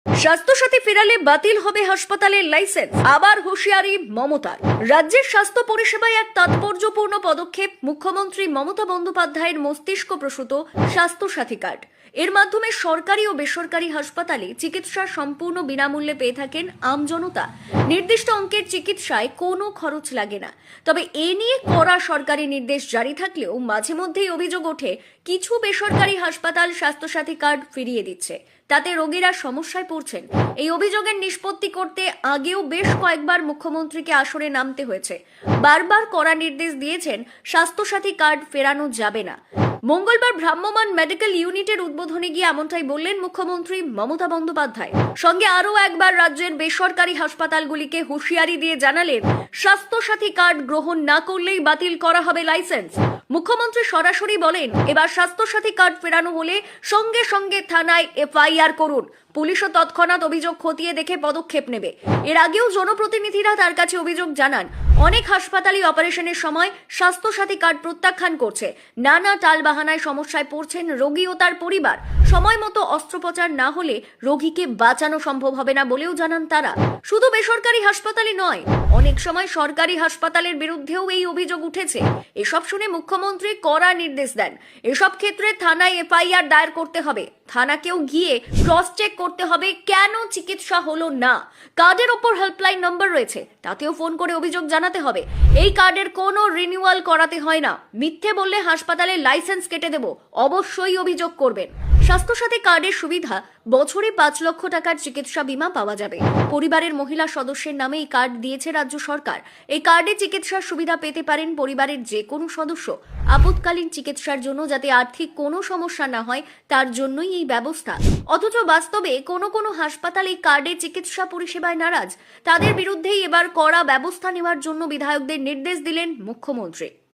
স্বাস্থ্যসাথী ফেরালে বাতিল হবে হাসপাতালের লাইসেন্স, আবার হুঁশিয়ারি মমতার। রাজ্যের স্বাস্থ্য পরিষেবায় এক তাৎপর্যপূর্ণ পদক্ষেপ মুখ্যমন্ত্রী মমতা বন্দ্যোপাধ্যায়ের মস্তিষ্ক প্রসূত স্বাস্থ্যসাথী কার্ড। এর মাধ্যমে সরকারি ও বেসরকারি হাসপাতালে চিকিৎসা সম্পূর্ণ বিনামূল্যে পেয়ে থাকেন আমজনতা। নির্দিষ্ট অঙ্কের চিকিৎসায় কোনো খরচ লাগে না। তবে এ নিয়ে কড়া সরকারি নির্দেশ জারি থাকলেও মাঝে মধ্যেই অভিযোগ ওঠে কিছু বেসরকারি হাসপাতাল স্বাস্থ্যসাথী কার্ড ফিরিয়ে দিচ্ছে, তাতে রোগীরা সমস্যায় পড়ছেন। এই অভিযোগের নিষ্পত্তি করতে আগেও বেশ কয়েকবার মুখ্যমন্ত্রীকে আসরে নামতে হয়েছে। বারবার কড়া নির্দেশ দিয়েছেন স্বাস্থ্যসাথী কার্ড ফেরানো যাবে না। মঙ্গলবার ভ্রাম্যমাণ মেডিকেল ইউনিটের উদ্বোধনে গিয়ে এমনটাই বললেন মুখ্যমন্ত্রী মমতা বন্দ্যোপাধ্যায়। সঙ্গে আরও একবার রাজ্যের বেসরকারি হাসপাতালগুলিকে হুঁশিয়ারি দিয়ে জানালেন, স্বাস্থ্যসাথী কার্ড গ্রহণ না করলেই বাতিল করা হবে লাইসেন্স। মুখ্যমন্ত্রী সরাসরি বলেন, এবার স্বাস্থ্যসাথী কার্ড ফেরানো হলে সঙ্গে সঙ্গে থানায় এফআইআর করুন। পুলিশও তৎক্ষণাৎ অভিযোগ খতিয়ে দেখে পদক্ষেপ নেবে। এর আগেও জনপ্রতিনিধিরা তার কাছে অভিযোগ জানান, অনেক হাসপাতালে অপারেশনের সময় স্বাস্থ্যসাথী কার্ড প্রত্যাখ্যান করছে। নানা টালবাহানায় সমস্যায় পড়ছেন রোগী ও তার পরিবার। সময় মতো অস্ত্রোপচার না হলে রোগীকে বাঁচানো সম্ভব হবে না বলেও জানান তারা। শুধু বেসরকারি হাসপাতালে নয়, অনেক সময় সরকারি হাসপাতালের বিরুদ্ধেও এই অভিযোগ উঠেছে। এসব শুনে মুখ্যমন্ত্রী কড়া নির্দেশ দেন, এসব ক্ষেত্রে থানায় এফআইআর দায়ের করতে হবে। থানাকেও গিয়ে ক্রস চেক করতে হবে কেন চিকিৎসা হলো না। কার্ডের ওপর হেল্পলাইন নম্বর রয়েছে, তাতেও ফোন করে অভিযোগ জানাতে হবে। এই কার্ডের কোনো রিনিউয়াল করাতে হয় না। মিথ্যে বললে হাসপাতালের লাইসেন্স কেটে দেব, অবশ্যই অভিযোগ করবেন। স্বাস্থ্যসাথী কার্ডের সুবিধা, বছরে 5 লক্ষ টাকার চিকিৎসা বীমা পাওয়া যাবে। পরিবারের মহিলা সদস্যের নামে এই কার্ড দিয়েছে রাজ্য সরকার। এই কার্ডে চিকিৎসার সুবিধা পেতে পারেন পরিবারের যে কোনো সদস্য। আপৎকালীন চিকিৎসার জন্য যাতে আর্থিক কোনো সমস্যা না হয় তার জন্যই এই ব্যবস্থা। অথচ বাস্তবে কোনো হাসপাতাল এই কার্ডে চিকিৎসা পরিষেবায় নারাজ। তাদের বিরুদ্ধেই এবার কড়া ব্যবস্থা নেওয়ার জন্য বিধায়কদের নির্দেশ দিলেন মুখ্যমন্ত্রী।